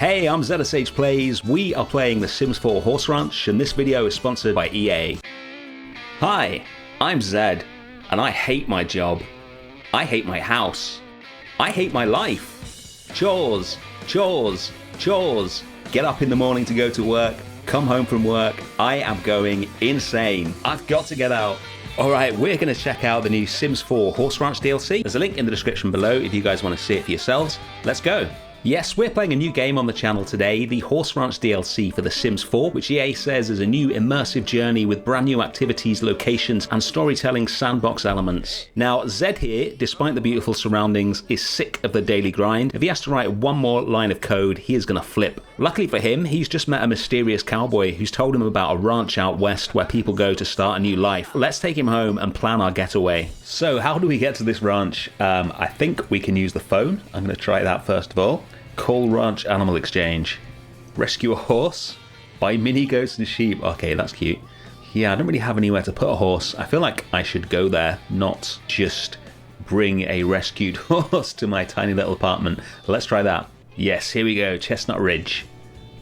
Hey, I'm ZSHplays. We are playing The Sims 4 Horse Ranch, and this video is sponsored by EA. Hi, I'm Zed, and I hate my job. I hate my house. I hate my life. Chores, chores, chores. Get up in the morning to go to work, come home from work. I am going insane. I've got to get out. Alright, we're going to check out the new Sims 4 Horse Ranch DLC. There's a link in the description below if you guys want to see it for yourselves. Let's go. Yes, we're playing a new game on the channel today, the Horse Ranch DLC for The Sims 4, which EA says is a new immersive journey with brand new activities, locations, and storytelling sandbox elements. Now, Zed here, despite the beautiful surroundings, is sick of the daily grind. If he has to write one more line of code, he is going to flip. Luckily for him, he's just met a mysterious cowboy who's told him about a ranch out west where people go to start a new life. Let's take him home and plan our getaway. So, how do we get to this ranch? I think we can use the phone. I'm going to try that first of all. Call Ranch Animal Exchange. Rescue a horse. Buy mini goats and sheep. Okay, that's cute. Yeah, I don't really have anywhere to put a horse. I feel like I should go there, not just bring a rescued horse to my tiny little apartment. Let's try that. Yes, here we go. Chestnut Ridge.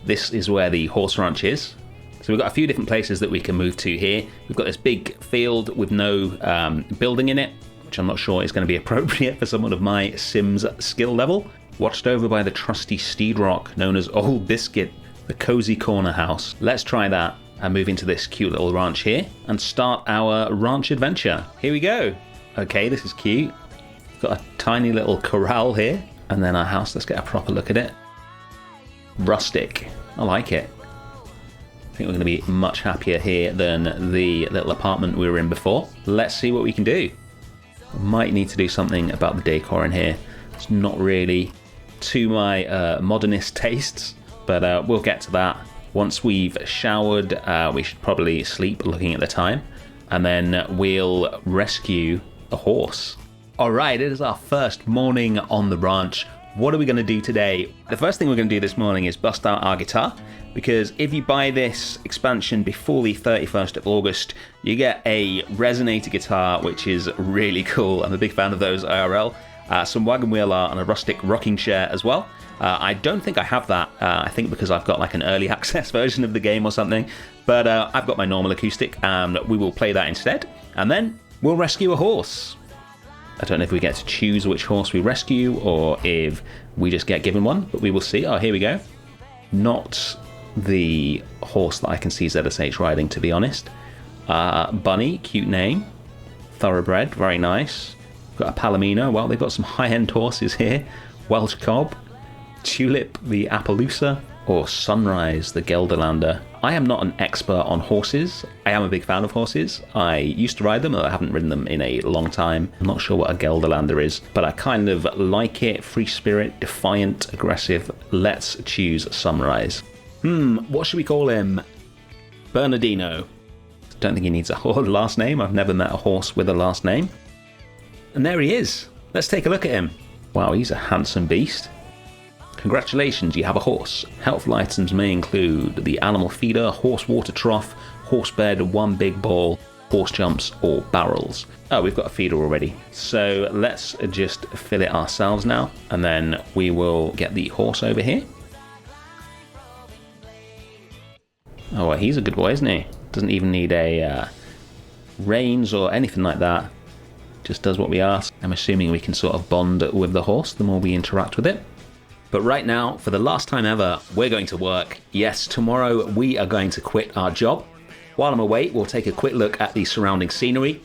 This is where the horse ranch is. So we've got a few different places that we can move to here. We've got this big field with no building in it, which I'm not sure is going to be appropriate for someone of my Sims skill level. Watched over by the trusty steed rock known as Old Biscuit, the cozy corner house. Let's try that and move into this cute little ranch here and start our ranch adventure. Here we go. Okay, this is cute. Got a tiny little corral here and then our house. Let's get a proper look at it. Rustic. I like it. I think we're going to be much happier here than the little apartment we were in before. Let's see what we can do. Might need to do something about the decor in here. It's not really to my modernist tastes, but we'll get to that. Once we've showered, we should probably sleep looking at the time, and then we'll rescue a horse. Alright, it is our first morning on the ranch. What are we going to do today? The first thing we're going to do this morning is bust out our guitar, because if you buy this expansion before the 31st of August, you get a resonator guitar, which is really cool. I'm a big fan of those IRL. Some wagon wheel art and a rustic rocking chair as well. I don't think I have that, I think because I've got like an early access version of the game or something, but I've got my normal acoustic and we will play that instead, and then we'll rescue a horse. I don't know if we get to choose which horse we rescue or if we just get given one, but we will see. Oh, here we go. Not the horse that I can see ZSH riding, to be honest. Bunny, cute name. Thoroughbred, very nice. Got a Palomino. Well, they've got some high-end horses here. Welsh Cob, Tulip the Appaloosa, or Sunrise the Gelderlander. I am not an expert on horses. I am a big fan of horses. I used to ride them, but I haven't ridden them in a long time. I'm not sure what a Gelderlander is, but I kind of like it. Free spirit, defiant, aggressive. Let's choose Sunrise. What should we call him? Bernardino. Don't think he needs a last name. I've never met a horse with a last name. And there he is. Let's take a look at him. Wow, he's a handsome beast. Congratulations, you have a horse. Helpful items may include the animal feeder, horse water trough, horse bed, one big ball, horse jumps, or barrels. Oh, we've got a feeder already. So let's just fill it ourselves now, and then we will get the horse over here. Oh, well, he's a good boy, isn't he? Doesn't even need a reins or anything like that. Just does what we ask. I'm assuming we can sort of bond with the horse the more we interact with it. But right now, for the last time ever, we're going to work. Yes, tomorrow we are going to quit our job. While I'm away, we'll take a quick look at the surrounding scenery.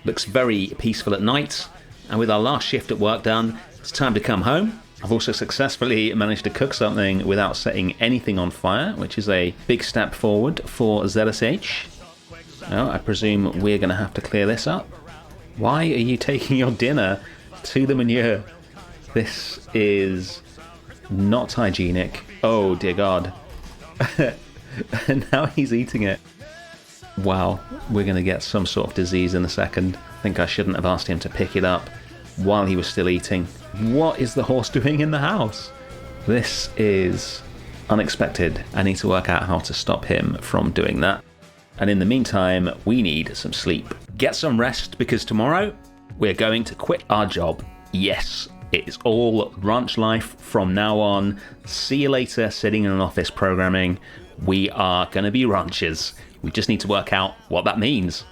Looks very peaceful at night. And with our last shift at work done, it's time to come home. I've also successfully managed to cook something without setting anything on fire, which is a big step forward for ZSH. Now, I presume we're going to have to clear this up. Why are you taking your dinner to the manure? This is not hygienic. Oh dear God. And now he's eating it. Wow, we're going to get some sort of disease in a second. I think I shouldn't have asked him to pick it up while he was still eating. What is the horse doing in the house? This is unexpected. I need to work out how to stop him from doing that. And in the meantime, we need some sleep. Get some rest, because tomorrow we're going to quit our job. Yes, It is all ranch life from now on. See you later, sitting in an office programming. We are going to be ranchers. We just need to work out what that means.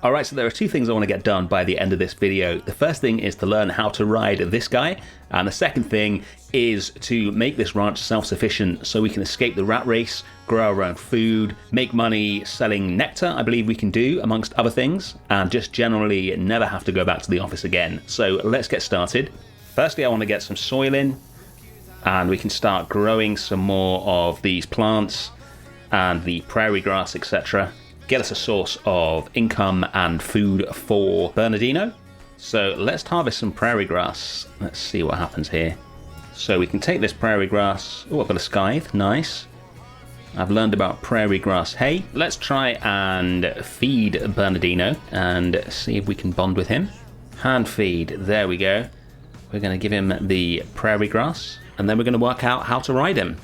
Alright, so there are two things I want to get done by the end of this video. The first thing is to learn how to ride this guy, and the second thing is to make this ranch self-sufficient so we can escape the rat race, grow our own food, make money selling nectar, I believe we can do, amongst other things, and just generally never have to go back to the office again. So let's get started. Firstly, I want to get some soil in, and we can start growing some more of these plants and the prairie grass, etc. Get us a source of income and food for Bernardino. So let's harvest some prairie grass. Let's see what happens here. So we can take this prairie grass. Oh, I've got a scythe, nice. I've learned about prairie grass hay. Let's try and feed Bernardino and see if we can bond with him. Hand feed, there we go. We're going to give him the prairie grass, and then we're going to work out how to ride him.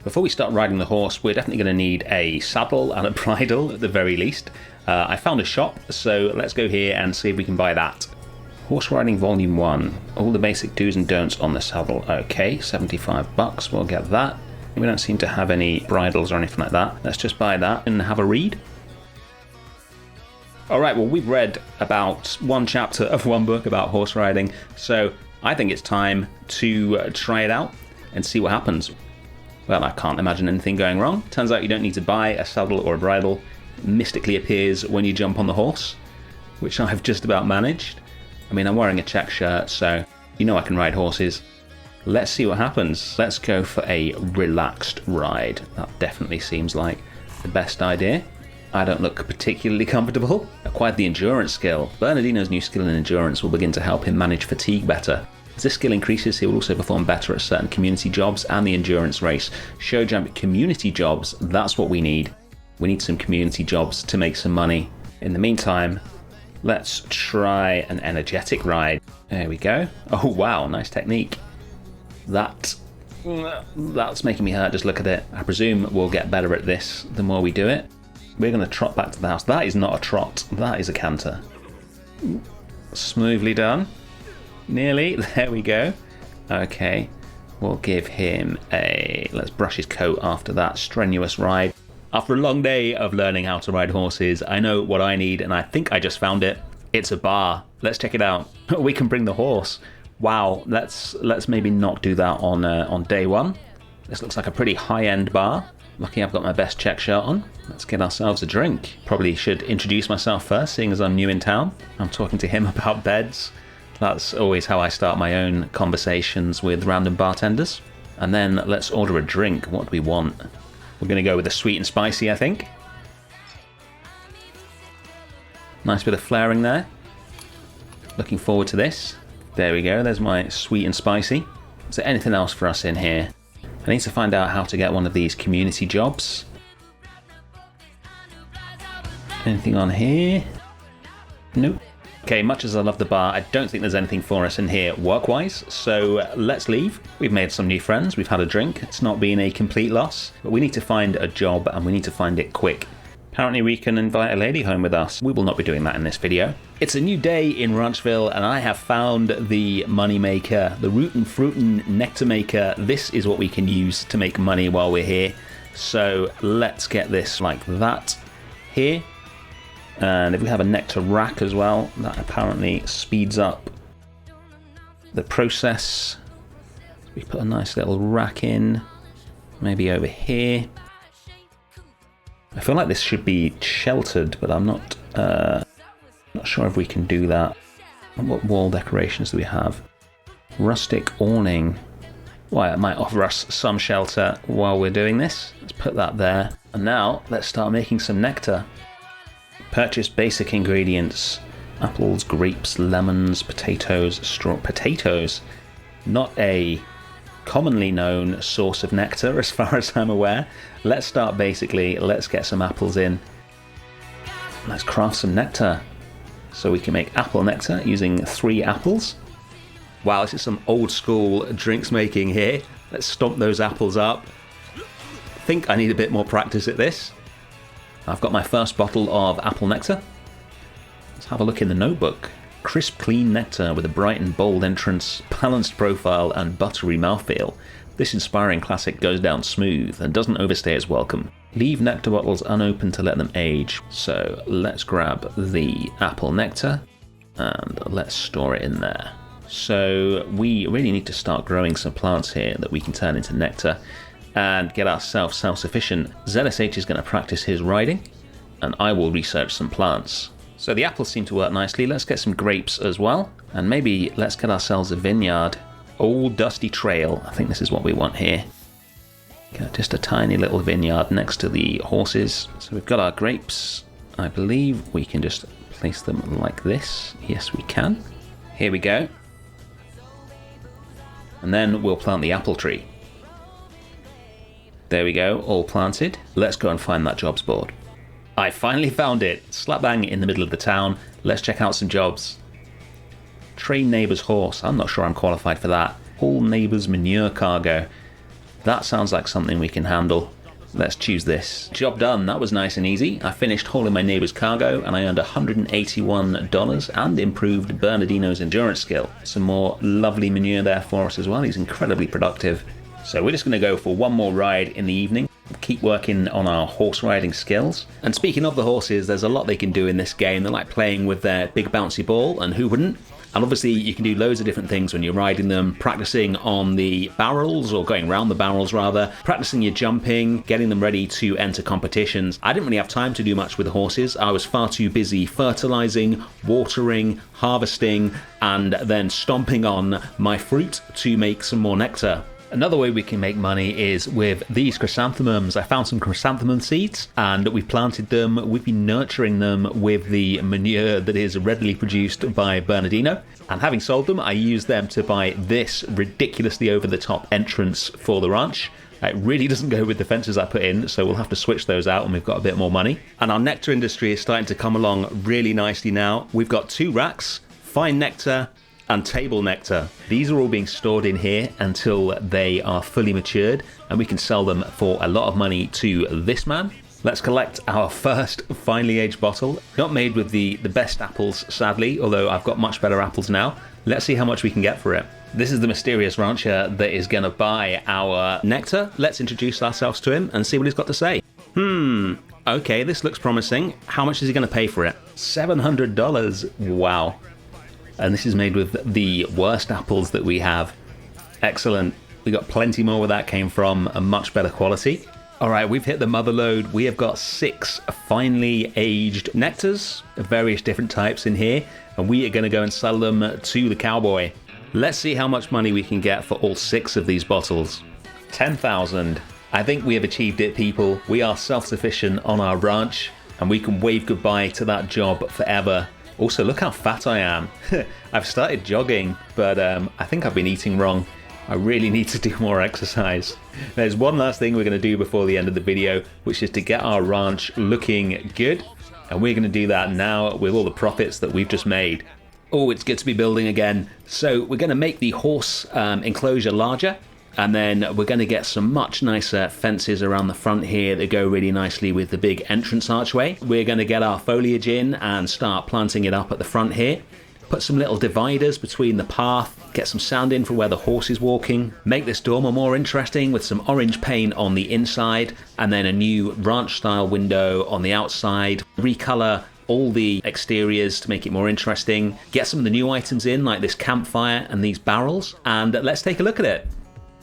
Before we start riding the horse, we're definitely going to need a saddle and a bridle at the very least. I found a shop, so let's go here and see if we can buy that. Horse Riding Volume 1. All the basic do's and don'ts on the saddle. Okay, 75 bucks, we'll get that. We don't seem to have any bridles or anything like that. Let's just buy that and have a read. Alright, well, we've read about one chapter of one book about horse riding, so I think it's time to try it out and see what happens. Well, I can't imagine anything going wrong. Turns out you don't need to buy a saddle or a bridle. It mystically appears when you jump on the horse, which I've just about managed. I mean, I'm wearing a check shirt, so you know I can ride horses. Let's see what happens. Let's go for a relaxed ride. That definitely seems like the best idea. I don't look particularly comfortable. Acquired the endurance skill. Bernardino's new skill in endurance will begin to help him manage fatigue better. As this skill increases, he will also perform better at certain community jobs and the endurance race. Show jump community jobs, that's what we need. We need some community jobs to make some money. In the meantime, let's try an energetic ride. There we go. Oh wow, nice technique. That's making me hurt, just look at it. I presume we'll get better at this the more we do it. We're going to trot back to the house. That is not a trot, that is a canter. Smoothly done. Nearly, there we go. Okay, we'll give him let's brush his coat after that strenuous ride. After a long day of learning how to ride horses, I know what I need, and I think I just found it. It's a bar. Let's check it out. We can bring the horse. Wow, let's maybe not do that on day one. This looks like a pretty high-end bar. Lucky I've got my best check shirt on. Let's get ourselves a drink. Probably should introduce myself first, seeing as I'm new in town. I'm talking to him about beds. That's always how I start my own conversations with random bartenders. And then let's order a drink. What do we want? We're going to go with a sweet and spicy, I think. Nice bit of flaring there. Looking forward to this. There we go, there's my sweet and spicy. Is there anything else for us in here? I need to find out how to get one of these community jobs. Anything on here? Nope. Okay, much as I love the bar, I don't think there's anything for us in here work-wise, so let's leave. We've made some new friends, we've had a drink, it's not been a complete loss, but we need to find a job and we need to find it quick. Apparently we can invite a lady home with us. We will not be doing that in this video. It's a new day in Ranchville and I have found the money maker, the rootin' fruitin' nectar maker. This is what we can use to make money while we're here. So let's get this like that here. And if we have a nectar rack as well, that apparently speeds up the process. We put a nice little rack in, maybe over here. I feel like this should be sheltered, but I'm not sure if we can do that. What wall decorations do we have? Rustic awning. Well, it might offer us some shelter while we're doing this. Let's put that there. And now let's start making some nectar. Purchase basic ingredients. Apples, grapes, lemons, potatoes, potatoes. Not a commonly known source of nectar as far as I'm aware. Let's start basically, let's get some apples in. Let's craft some nectar. So we can make apple nectar using 3 apples. Wow, this is some old school drinks making here. Let's stomp those apples up. I think I need a bit more practice at this. I've got my first bottle of apple nectar. Let's have a look in the notebook. Crisp, clean nectar with a bright and bold entrance, balanced profile, and buttery mouthfeel. This inspiring classic goes down smooth and doesn't overstay its welcome. Leave nectar bottles unopened to let them age. So let's grab the apple nectar and let's store it in there. So we really need to start growing some plants here that we can turn into nectar and get ourselves self-sufficient. ZSH is going to practice his riding and I will research some plants. So the apples seem to work nicely. Let's get some grapes as well. And maybe let's get ourselves a vineyard. Old dusty trail. I think this is what we want here. Got just a tiny little vineyard next to the horses. So we've got our grapes. I believe we can just place them like this. Yes, we can. Here we go. And then we'll plant the apple tree. There we go, all planted. Let's go and find that jobs board. I finally found it, slap bang in the middle of the town. Let's check out some jobs. Train neighbour's horse, I'm not sure I'm qualified for that. Haul neighbour's manure cargo. That sounds like something we can handle. Let's choose this. Job done, that was nice and easy. I finished hauling my neighbour's cargo and I earned $181 and improved Bernardino's endurance skill. Some more lovely manure there for us as well, he's incredibly productive. So we're just going to go for one more ride in the evening. Keep working on our horse riding skills. And speaking of the horses, there's a lot they can do in this game. They like playing with their big bouncy ball, and who wouldn't? And obviously you can do loads of different things when you're riding them, practicing on the barrels, or going around the barrels rather, practicing your jumping, getting them ready to enter competitions. I didn't really have time to do much with the horses. I was far too busy fertilizing, watering, harvesting, and then stomping on my fruit to make some more nectar. Another way we can make money is with these chrysanthemums. I found some chrysanthemum seeds and we've planted them. We've been nurturing them with the manure that is readily produced by Bernardino. And having sold them, I used them to buy this ridiculously over-the-top entrance for the ranch. It really doesn't go with the fences I put in, so we'll have to switch those out when we've got a bit more money. And our nectar industry is starting to come along really nicely now. We've got 2 racks, fine nectar, and table nectar. These are all being stored in here until they are fully matured and we can sell them for a lot of money to this man. Let's collect our first finely aged bottle. Not made with the best apples, sadly, although I've got much better apples now. Let's see how much we can get for it. This is the mysterious rancher that is going to buy our nectar. Let's introduce ourselves to him and see what he's got to say. Okay, this looks promising. How much is he going to pay for it? $700. Wow. And this is made with the worst apples that we have. Excellent. We got plenty more where that came from, a much better quality. All right, we've hit the mother load. We have got 6 finely aged nectars of various different types in here, and we are going to go and sell them to the cowboy. Let's see how much money we can get for all 6 of these bottles. 10,000. I think we have achieved it, people. We are self-sufficient on our ranch, and we can wave goodbye to that job forever. Also, look how fat I am. I've started jogging, but I think I've been eating wrong. I really need to do more exercise. There's one last thing we're going to do before the end of the video, which is to get our ranch looking good. And we're going to do that now with all the profits that we've just made. Oh, it's good to be building again. So we're going to make the horse enclosure larger. And then we're going to get some much nicer fences around the front here that go really nicely with the big entrance archway. We're going to get our foliage in and start planting it up at the front here. Put some little dividers between the path, get some sound in for where the horse is walking. Make this dormer more interesting with some orange paint on the inside and then a new ranch style window on the outside. Recolor all the exteriors to make it more interesting. Get some of the new items in like this campfire and these barrels, and let's take a look at it.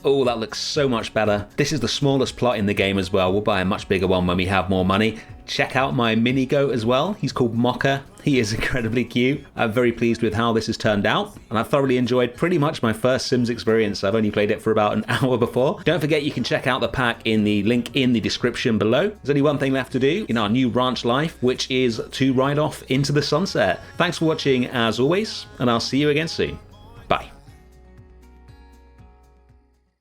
Oh, that looks so much better. This is the smallest plot in the game as well. We'll buy a much bigger one when we have more money. Check out my mini goat as well. He's called Mocha. He is incredibly cute. I'm very pleased with how this has turned out, and I've thoroughly enjoyed pretty much my first Sims experience. I've only played it for about an hour before. Don't forget you can check out the pack in the link in the description below. There's only one thing left to do in our new ranch life, which is to ride off into the sunset. Thanks for watching as always, and I'll see you again soon.